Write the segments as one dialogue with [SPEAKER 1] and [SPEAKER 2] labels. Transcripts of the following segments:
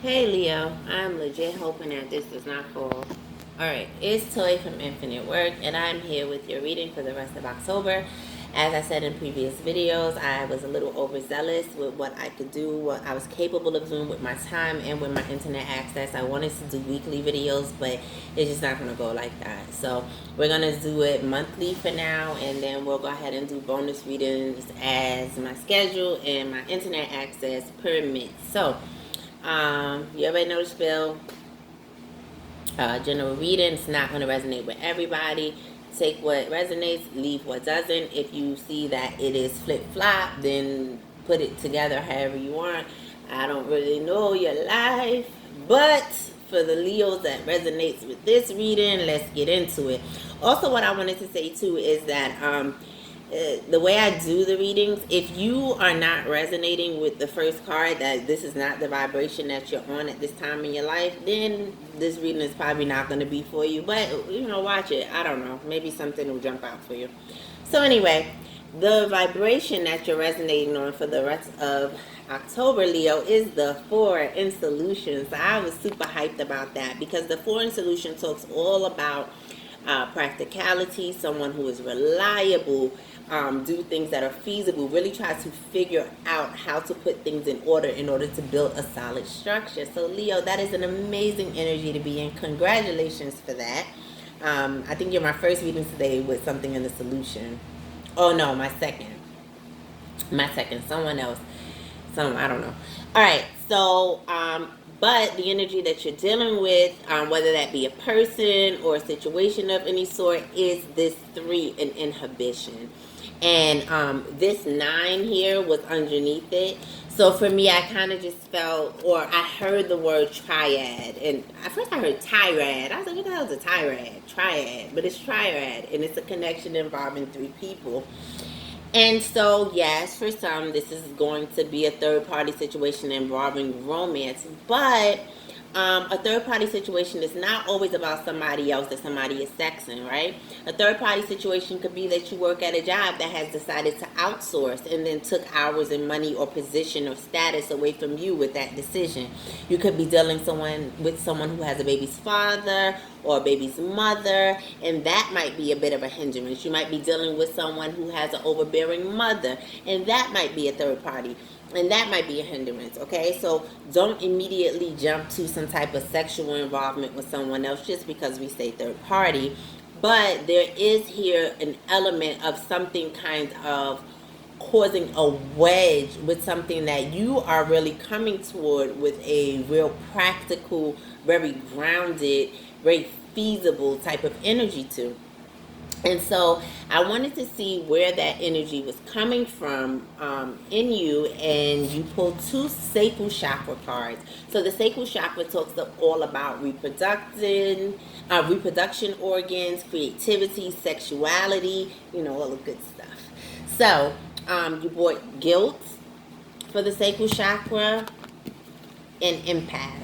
[SPEAKER 1] Hey Leo, I'm legit hoping that this does not fall. Alright, it's Toy from Infinite Work, and I'm here with your reading for the rest of October. As I said in previous videos, I was a little overzealous with what I could do, what I was capable of doing with my time and with my internet access. I wanted to do weekly videos, but it's just not going to go like that. So we're going to do it monthly for now, and then we'll go ahead and do bonus readings as my schedule and my internet access permits. So, you already know the spiel. General reading, it's not going to resonate with everybody. Take what resonates, leave what doesn't. If you see that it is flip-flop, then put it together however you want. I don't really know your life, but for the Leos that resonates with this reading, let's get into it. Also, what I wanted to say too is that the way I do the readings, if you are not resonating with the first card, that this is not the vibration that you're on at this time in your life, then this reading is probably not going to be for you. But, watch it. I don't know. Maybe something will jump out for you. So anyway, the vibration that you're resonating on for the rest of October, Leo, is the 4 in solution. So I was super hyped about that because the 4 in solution talks all about practicality, someone who is reliable, do things that are feasible, really try to figure out how to put things in order to build a solid structure. So Leo, that is an amazing energy to be in. Congratulations for that. I think you're my first reading today with something in the solution. Oh no, my second, someone else, I don't know. All right, so but the energy that you're dealing with, whether that be a person or a situation of any sort, is this 3 in inhibition. And this 9 here was underneath it. So for me, I kind of just felt, or I heard the word triad. And at first I heard tirad. I was like, what the hell is a tirad? Triad. But it's triad. And it's a connection involving 3 people. And so, yes, for some, this is going to be a third party situation involving romance. But a third party situation is not always about somebody else that somebody is sexing, right? A third party situation could be that you work at a job that has decided to outsource and then took hours and money or position or status away from you with that decision. You could be dealing with someone who has a baby's father or a baby's mother, and that might be a bit of a hindrance. You might be dealing with someone who has an overbearing mother, and that might be a third party. And that might be a hindrance, okay? So don't immediately jump to some type of sexual involvement with someone else just because we say third party. But there is here an element of something kind of causing a wedge with something that you are really coming toward with a real practical, very grounded, very feasible type of energy to. And so I wanted to see where that energy was coming from in you, and you pulled 2 sacral chakra cards. So the sacral chakra talks all about reproduction organs, creativity, sexuality, all the good stuff. So you brought guilt for the sacral chakra and empath.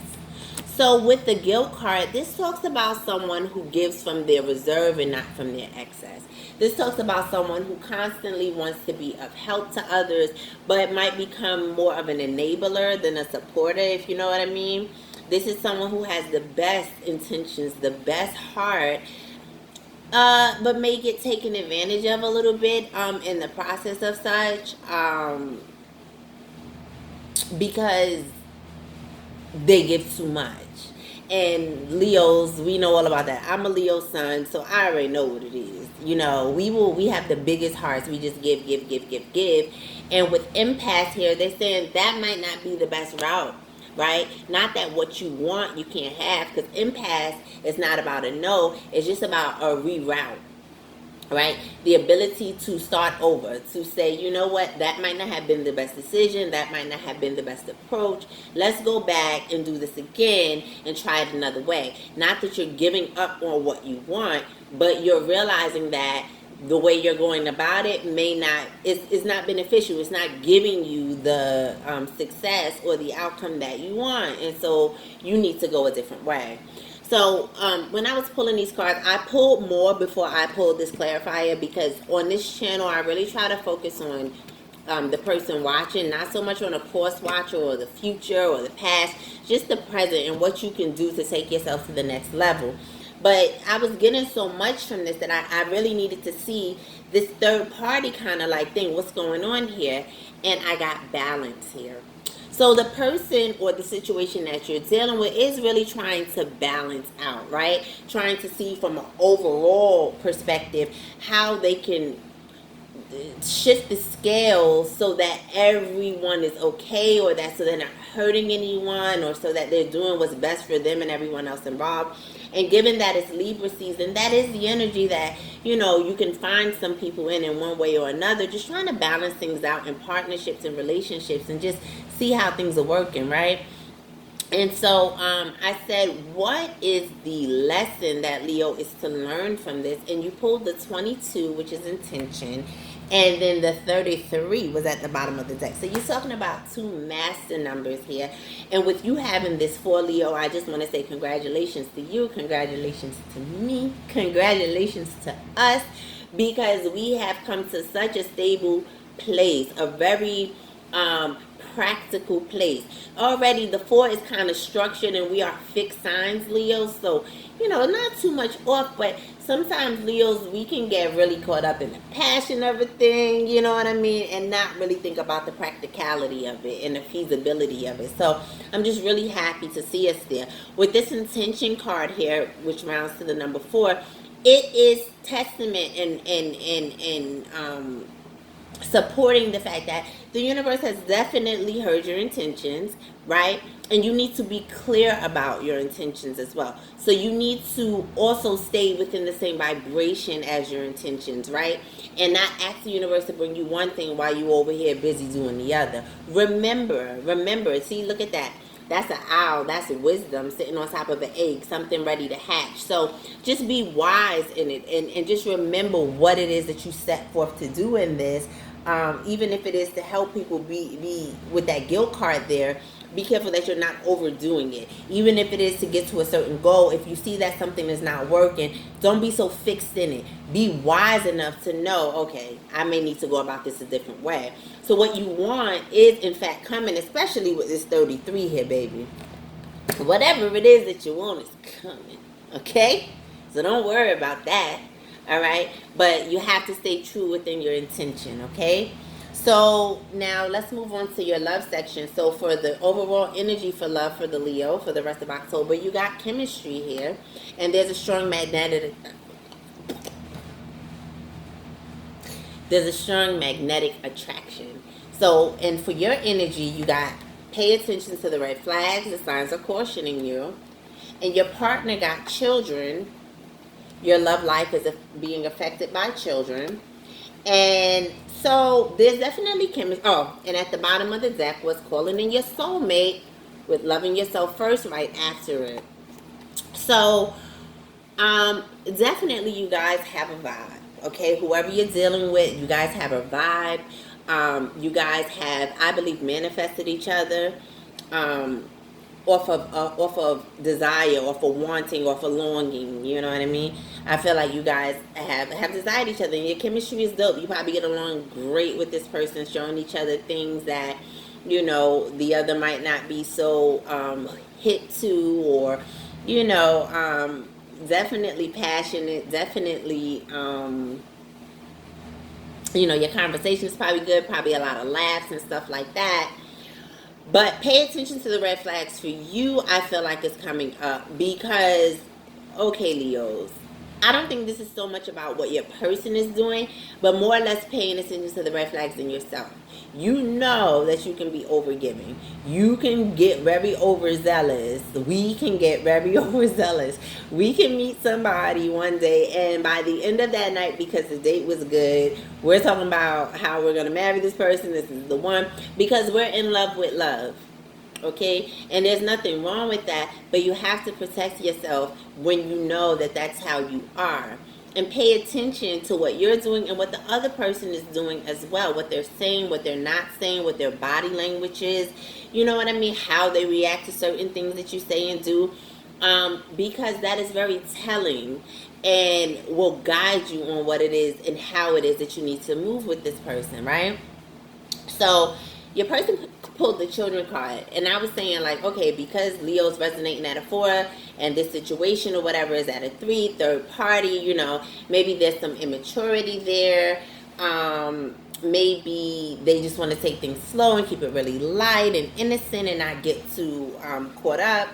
[SPEAKER 1] So with the guilt card, this talks about someone who gives from their reserve and not from their excess. This talks about someone who constantly wants to be of help to others, but might become more of an enabler than a supporter, if you know what I mean. This is someone who has the best intentions, the best heart, but may get taken advantage of a little bit in the process of such, because they give too much. And Leos, we know all about that. I'm a Leo sun, so I already know what it is. We have the biggest hearts. We just give, give, give, give, give. And with empath here, they're saying that might not be the best route, right? Not that what you want you can't have, because empath is not about a no. It's just about a reroute. Right? The ability to start over, to say, you know what, that might not have been the best decision, that might not have been the best approach. Let's go back and do this again and try it another way. Not that you're giving up on what you want, but you're realizing that the way you're going about it is not beneficial. It's not giving you the success or the outcome that you want. And so you need to go a different way. So when I was pulling these cards, I pulled more before I pulled this clarifier, because on this channel I really try to focus on the person watching, not so much on a past watch or the future or the past, just the present and what you can do to take yourself to the next level. But I was getting so much from this that I really needed to see this third party kind of like thing, what's going on here, and I got balance here. So the person or the situation that you're dealing with is really trying to balance out, right? Trying to see from an overall perspective how they can shift the scale so that everyone is okay, or that so they're not hurting anyone, or so that they're doing what's best for them and everyone else involved. And given that it's Libra season, that is the energy that, you can find some people in one way or another, just trying to balance things out in partnerships and relationships and just see how things are working, right? And so I said, what is the lesson that Leo is to learn from this? And you pulled the 22, which is intention. And then the 33 was at the bottom of the deck. So you're talking about two master numbers here. And with you having this for Leo, I just want to say congratulations to you. Congratulations to me. Congratulations to us. Because we have come to such a stable place. A very practical place. Already the 4 is kind of structured and we are fixed signs, Leo. So, not too much off, but sometimes Leos, we can get really caught up in the passion of a thing, you know what I mean? And not really think about the practicality of it and the feasibility of it. So I'm just really happy to see us there. With this intention card here, which rounds to the number 4, it is testament and supporting the fact that the universe has definitely heard your intentions, right? And you need to be clear about your intentions as well. So you need to also stay within the same vibration as your intentions, right? And not ask the universe to bring you one thing while you over here busy doing the other. Remember, see, look at that. That's an owl. That's wisdom sitting on top of an egg, something ready to hatch. So just be wise in it and just remember what it is that you set forth to do in this. Even if it is to help people be with that guilt card there, be careful that you're not overdoing it. Even if it is to get to a certain goal, if you see that something is not working, don't be so fixed in it. Be wise enough to know, okay, I may need to go about this a different way. So what you want is, in fact, coming, especially with this 33 here, baby. Whatever it is that you want is coming, okay? So don't worry about that, all right? But you have to stay true within your intention, okay? So now let's move on to your love section. So for the overall energy for love for the Leo for the rest of October, you got chemistry here. And there's a strong magnetic attraction. So, and for your energy, you got pay attention to the red flags. The signs are cautioning you. And your partner got children. Your love life is being affected by children. And so there's definitely chemistry. Oh, and at the bottom of the deck was calling in your soulmate with loving yourself first right after it. So definitely you guys have a vibe. Okay, whoever you're dealing with, you guys have a vibe. You guys have, I believe, manifested each other off of desire, off of wanting, off of longing. You know what I mean? I feel like you guys have desired each other, and your chemistry is dope. You probably get along great with this person, showing each other things that the other might not be so hit to, or definitely passionate, definitely your conversation is probably good, probably a lot of laughs and stuff like that. But pay attention to the red flags for you. I feel like it's coming up because, okay, Leos, I don't think this is so much about what your person is doing, but more or less paying attention to the red flags in yourself. You know that you can be overgiving. You can get very overzealous. We can get very overzealous. We can meet somebody one day, and by the end of that night, because the date was good, we're talking about how we're going to marry this person. This is the one. Because we're in love with love. Okay? And there's nothing wrong with that, but you have to protect yourself when you know that that's how you are. And pay attention to what you're doing and what the other person is doing as well. What they're saying, what they're not saying, what their body language is. You know what I mean? How they react to certain things that you say and do. Because that is very telling and will guide you on what it is and how it is that you need to move with this person, right? So your person pulled the children card, and I was saying like, okay, because Leo's resonating at a 4, and this situation or whatever is at a 3, third party, you know, maybe there's some immaturity there. Maybe they just want to take things slow and keep it really light and innocent and not get too caught up.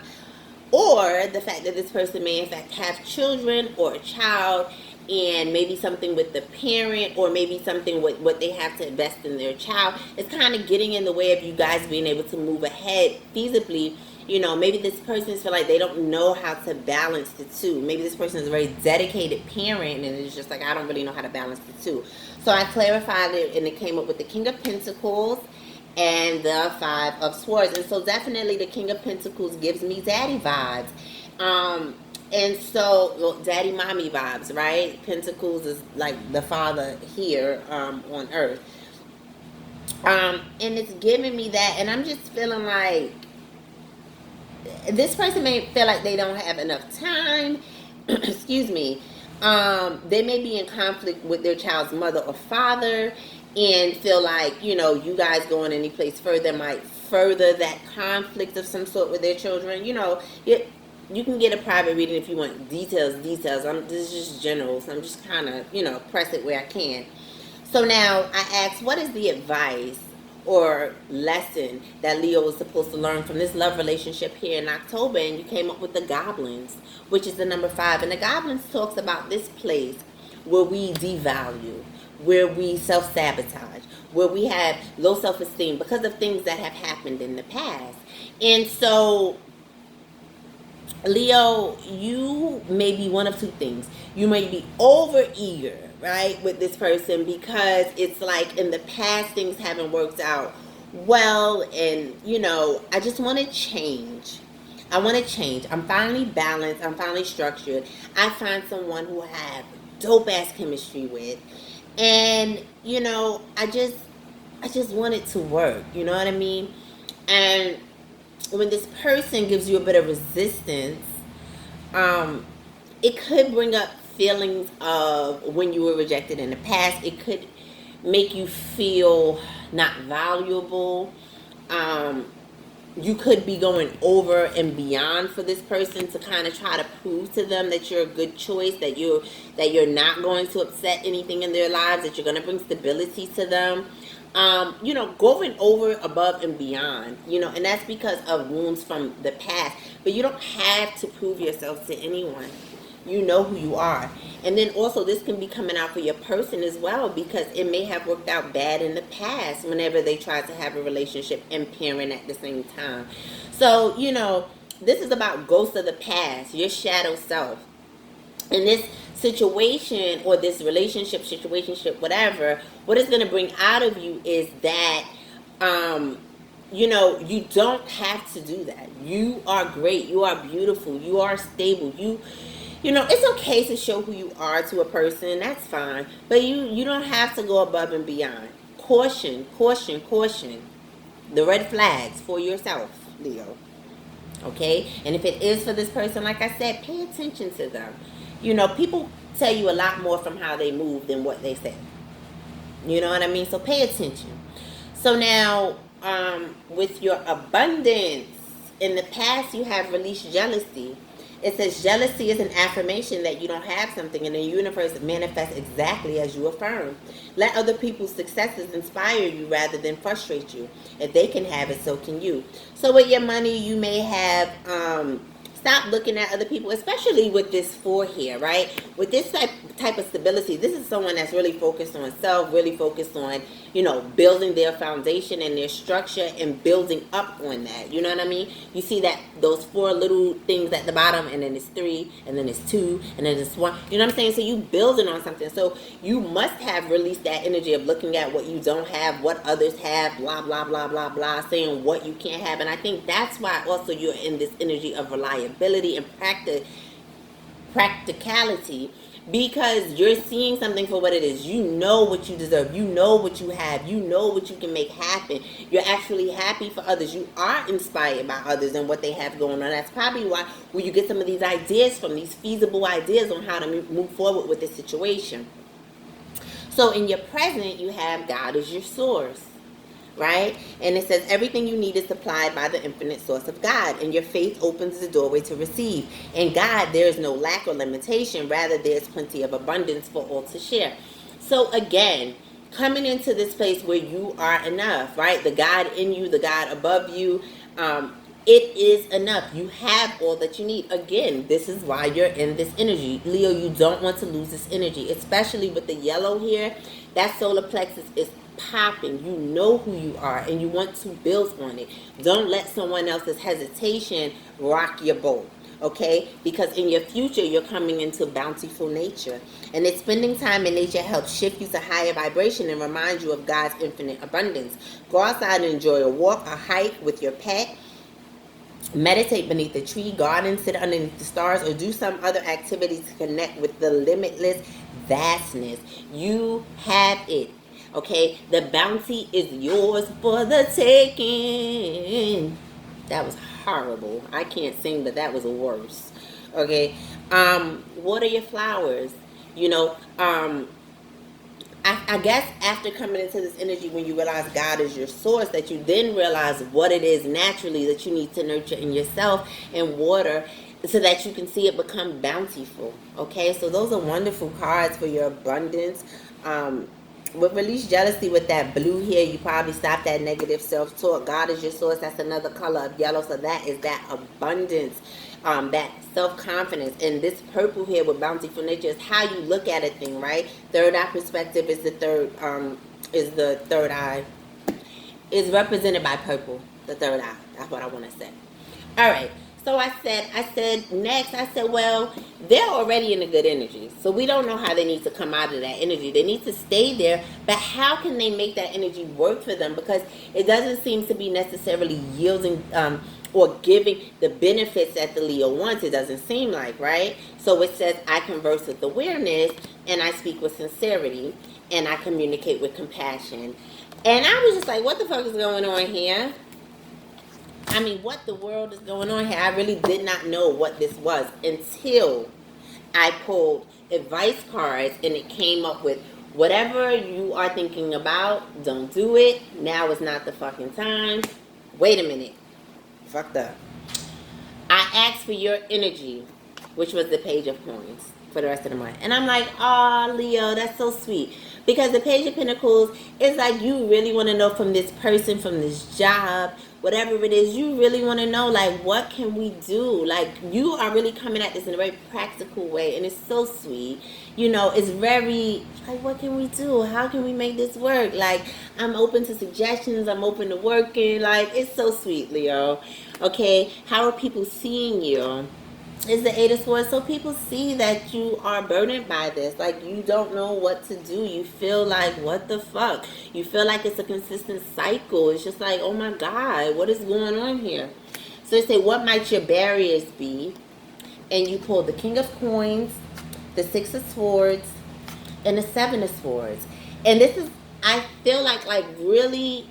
[SPEAKER 1] Or the fact that this person may in fact have children or a child, and maybe something with the parent, or maybe something with what they have to invest in their child is kind of getting in the way of you guys being able to move ahead feasibly. You know, maybe this person feel like they don't know how to balance the two. Maybe this person is a very dedicated parent, and it's just like, I don't really know how to balance the two. So I clarified it, and it came up with the King of Pentacles and the 5 of Swords. And so definitely the King of Pentacles gives me daddy vibes. And so, well, daddy mommy vibes, right? Pentacles is like the father here on earth. And it's giving me that, and I'm just feeling like this person may feel like they don't have enough time. Excuse me. They may be in conflict with their child's mother or father, and feel like, you know, you guys going any place further might further that conflict of some sort with their children. You know, you can get a private reading if you want details. This is just general, so I'm just kind of, you know, press it where I can. So now I asked, what is the advice or lesson that Leo was supposed to learn from this love relationship here in October? And you came up with the Goblins, which is the number 5. And the Goblins talks about this place where we devalue, where we self-sabotage, where we have low self-esteem because of things that have happened in the past. And so, Leo, you may be one of two things. You may be over eager, right, with this person because it's like in the past things haven't worked out well, and, you know, I just want to change. I want to change. I'm finally balanced. I'm finally structured. I find someone who I have dope-ass chemistry with. And, you know, I just want it to work. You know what I mean? And when this person gives you a bit of resistance, it could bring up feelings of when you were rejected in the past. It could make you feel not valuable. You could be going over and beyond for this person to kind of try to prove to them that you're a good choice, that you're not going to upset anything in their lives, that you're going to bring stability to them. You know, going over, above, and beyond, you know, and that's because of wounds from the past. But you don't have to prove yourself to anyone. You know who you are. And then also this can be coming out for your person as well, because it may have worked out bad in the past whenever they tried to have a relationship and parent at the same time. So, you know, this is about ghosts of the past, your shadow self. In this situation or this relationship, situationship, whatever, what it's going to bring out of you is that, you know, you don't have to do that. You are great. You are beautiful. You are stable. You know, it's okay to show who you are to a person. That's fine. But you don't have to go above and beyond. Caution, caution, caution. The red flags for yourself, Leo. Okay? And if it is for this person, like I said, pay attention to them. You know, people tell you a lot more from how they move than what they say. You know what I mean? So pay attention. So now, with your abundance, in the past you have released jealousy. It says jealousy is an affirmation that you don't have something, and the universe manifests exactly as you affirm. Let other people's successes inspire you rather than frustrate you. If they can have it, so can you. So with your money, you may have stop looking at other people, especially with this 4 here, right? With this type of stability, this is someone that's really focused on self, really focused on, you know, building their foundation and their structure and building up on that. You know what I mean? You see that those 4 little things at the bottom, and then it's 3, and then it's 2, and then it's 1. You know what I'm saying? So you building on something. So you must have released that energy of looking at what you don't have, what others have, blah, blah, blah, blah, blah, saying what you can't have. And I think that's why also you're in this energy of reliability and practicality, because you're seeing something for what it is. You know what you deserve. You know what you have. You know what you can make happen. You're actually happy for others. You are inspired by others and what they have going on. That's probably why where you get some of these ideas from, these feasible ideas on how to move forward with this situation. So in your present, you have God as your source. right? And it says everything you need is supplied by the infinite source of God, and your faith opens the doorway to receive. In God, there is no lack or limitation. Rather, there's plenty of abundance for all to share. So again, coming into this place where you are enough, right? The God in you, the God above you, it is enough. You have all that you need. Again, this is why you're in this energy. Leo, you don't want to lose this energy, especially with the yellow here. That solar plexus is popping. You know who you are and you want to build on it. Don't let someone else's hesitation rock your boat. Okay, because in your future you're coming into bountiful nature, and it's spending time in nature helps shift you to higher vibration and remind you of God's infinite abundance. Go outside and enjoy a walk, a hike with your pet, meditate beneath a tree, garden, sit underneath the stars, or do some other activity to connect with the limitless vastness. You have it. Okay, the bounty is yours for the taking. That was horrible. I can't sing, but that was worse. Okay. Water your flowers. You know, I guess after coming into this energy, when you realize God is your source, that you then realize what it is naturally that you need to nurture in yourself and water so that you can see it become bountiful. Okay, so those are wonderful cards for your abundance. With release jealousy with that blue here, you probably stop that negative self-talk. God is your source. That's another color of yellow. So that is that abundance, that self-confidence. And this purple here with bountiful nature is how you look at a thing, right? Third eye perspective is the third eye. Is represented by purple, the third eye. That's what I want to say. All right. So I said next, well, they're already in a good energy. So we don't know how they need to come out of that energy. They need to stay there. But how can they make that energy work for them? Because it doesn't seem to be necessarily yielding or giving the benefits that the Leo wants. It doesn't seem like, right? So it says, I converse with awareness, and I speak with sincerity, and I communicate with compassion. And I was just like, what the fuck is going on here? I mean, what the world is going on here? I really did not know what this was until I pulled advice cards and it came up with whatever you are thinking about, don't do it. Now is not the fucking time. Wait a minute. Fucked up. I asked for your energy, which was the Page of Coins for the rest of the month. And I'm like, oh, Leo, that's so sweet. Because the Page of Pentacles is like, you really want to know from this person, from this job, whatever it is, you really want to know, like, what can we do? Like, you are really coming at this in a very practical way, and it's so sweet. You know, it's very, like, what can we do? How can we make this work? Like, I'm open to suggestions. I'm open to working. Like, it's so sweet, Leo. Okay, how are people seeing you? Is the Eight of Swords. So people see that you are burdened by this. Like, you don't know what to do. You feel like, what the fuck? You feel like it's a consistent cycle. It's just like, oh my God, what is going on here? So they say, what might your barriers be? And you pull the King of Coins, the Six of Swords, and the Seven of Swords. And this is, I feel like really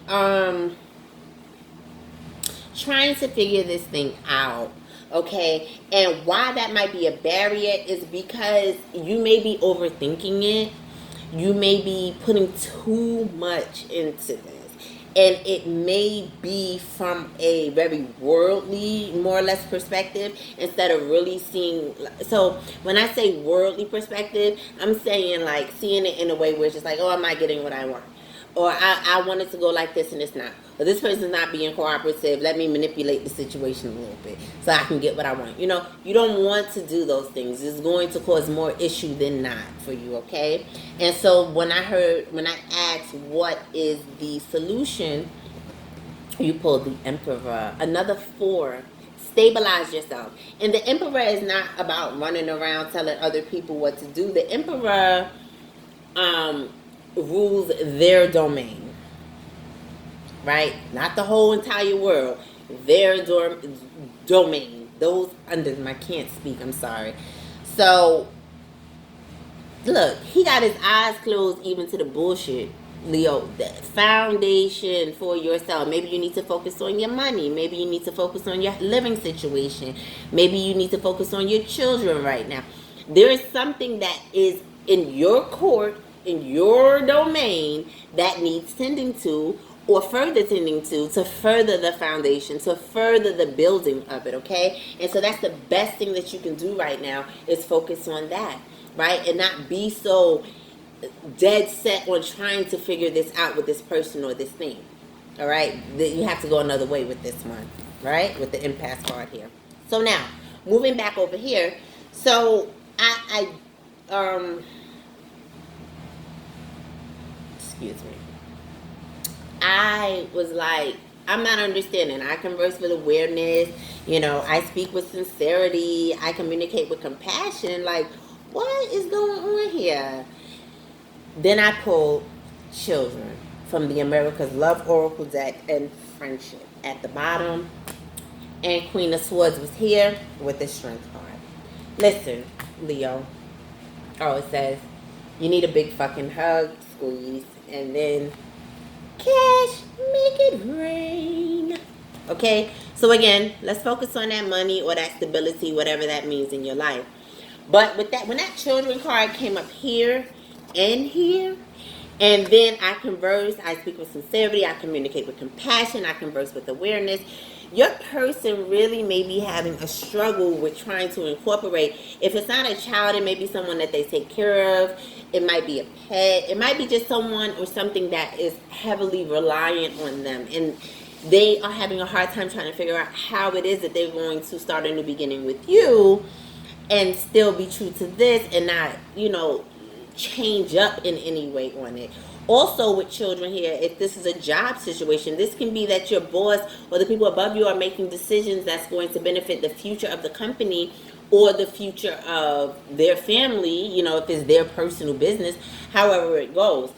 [SPEAKER 1] trying to figure this thing out. Okay, and why that might be a barrier is because you may be overthinking it. You may be putting too much into this. And it may be from a very worldly, more or less perspective, instead of really seeing. So when I say worldly perspective, I'm saying like seeing it in a way where it's just like, oh, I'm not getting what I want. Or I want it to go like this and it's not. Or this person's not being cooperative. Let me manipulate the situation a little bit so I can get what I want. You know, you don't want to do those things. It's going to cause more issue than not for you, okay? And so when I asked what is the solution, you pulled the Emperor. Another 4. Stabilize yourself. And the Emperor is not about running around telling other people what to do. The Emperor rules their domain, right? Not the whole entire world. Their domain. Those under them. I can't speak. I'm sorry. So, look, he got his eyes closed even to the bullshit. Leo, the foundation for yourself. Maybe you need to focus on your money. Maybe you need to focus on your living situation. Maybe you need to focus on your children right now. There is something that is in your court, in your domain, that needs tending to, or further tending to further the foundation, to further the building of it, okay? And so that's the best thing that you can do right now, is focus on that, right? And not be so dead set on trying to figure this out with this person or this thing, all right? You have to go another way with this one, right? With the impasse card here. So now, moving back over here, so excuse me. I was like, I'm not understanding. I converse with awareness. You know, I speak with sincerity. I communicate with compassion. Like, what is going on here? Then I pulled children from the America's Love Oracle deck and friendship at the bottom. And Queen of Swords was here with the Strength card. Listen, Leo. Oh, it says, you need a big fucking hug, squeeze, and then cash, make it rain. Okay, so again, let's focus on that money or that stability, whatever that means in your life. But with that, when that children card came up here and here, and then I converse, I speak with sincerity, I communicate with compassion, I converse with awareness. Your person really may be having a struggle with trying to incorporate. If it's not a child, it may be someone that they take care of. It might be a pet. It might be just someone or something that is heavily reliant on them. And they are having a hard time trying to figure out how it is that they're going to start a new beginning with you and still be true to this and not, you know, change up in any way on it. Also with children here, if this is a job situation, this can be that your boss or the people above you are making decisions that's going to benefit the future of the company or the future of their family, you know, if it's their personal business, however it goes.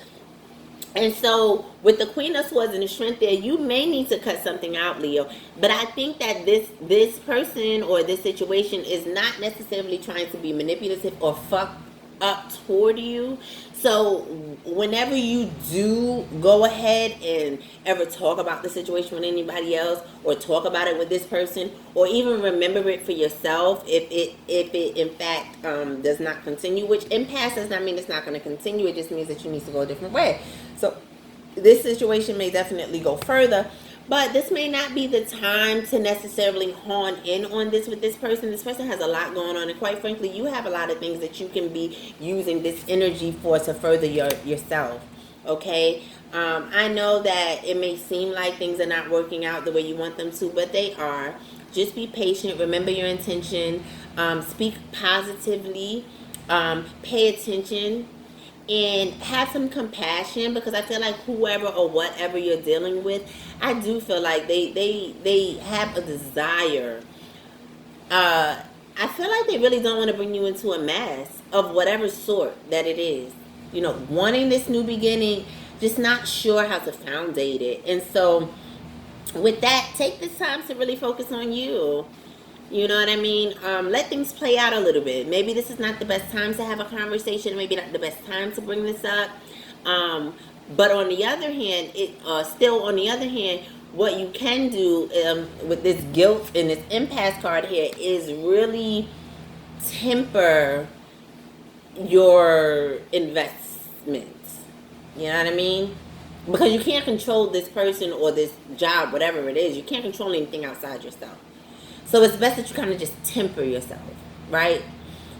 [SPEAKER 1] And so with the Queen of Swords and the Strength there, you may need to cut something out, Leo. But I think that this person or this situation is not necessarily trying to be manipulative or fuck up toward you. So whenever you do go ahead and ever talk about the situation with anybody else or talk about it with this person or even remember it for yourself, if it in fact does not continue, which impasse does not mean it's not going to continue, it just means that you need to go a different way. So this situation may definitely go further, but this may not be the time to necessarily hone in on this with this person. This person has a lot going on, and quite frankly, you have a lot of things that you can be using this energy for to further yourself, okay? I know that it may seem like things are not working out the way you want them to, but they are. Just be patient. Remember your intention. Speak positively. Pay attention. And have some compassion, because I feel like whoever or whatever you're dealing with, I do feel like they have a desire. I feel like they really don't want to bring you into a mess of whatever sort that it is. You know, wanting this new beginning, just not sure how to foundate it. And so with that, take this time to really focus on you. You know what I mean? Let things play out a little bit. Maybe this is not the best time to have a conversation. Maybe not the best time to bring this up. But on the other hand, what you can do with this guilt and this impasse card here is really temper your investments. You know what I mean? Because you can't control this person or this job, whatever it is. You can't control anything outside yourself. So it's best that you kind of just temper yourself, right?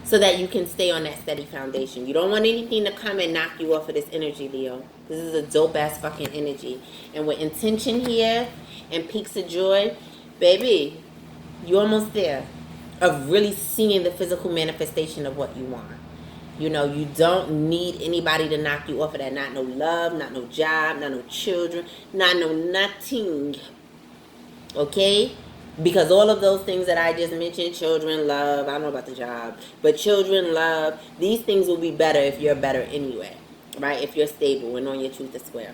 [SPEAKER 1] So that you can stay on that steady foundation. You don't want anything to come and knock you off of this energy, Leo. This is a dope-ass fucking energy. And with intention here and peaks of joy, baby, you're almost there of really seeing the physical manifestation of what you want. You know, you don't need anybody to knock you off of that. Not no love, not no job, not no children, not no nothing. Okay? Because all of those things that I just mentioned, children, love, I don't know about the job, but children, love, these things will be better if you're better anyway, right? If you're stable and on your truth is square.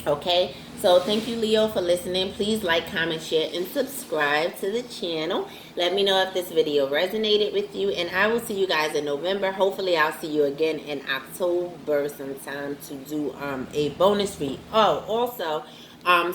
[SPEAKER 1] Okay, so thank you, Leo, for listening. Please like, comment, share, and subscribe to the channel. Let me know if this video resonated with you, and I will see you guys in November. Hopefully, I'll see you again in October sometime to do a bonus read. Oh, also,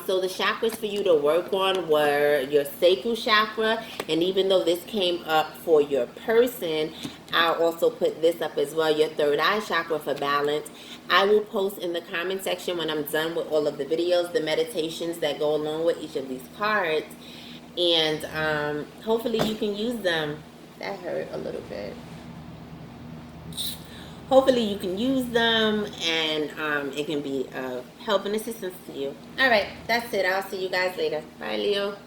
[SPEAKER 1] So the chakras for you to work on were your sacral chakra, and even though this came up for your person, I'll also put this up as well, your third eye chakra for balance. I will post in the comment section when I'm done with all of the videos, the meditations that go along with each of these cards, and hopefully you can use them. That hurt a little bit. Hopefully you can use them, and it can be of help and assistance to you. All right, that's it. I'll see you guys later. Bye, Leo.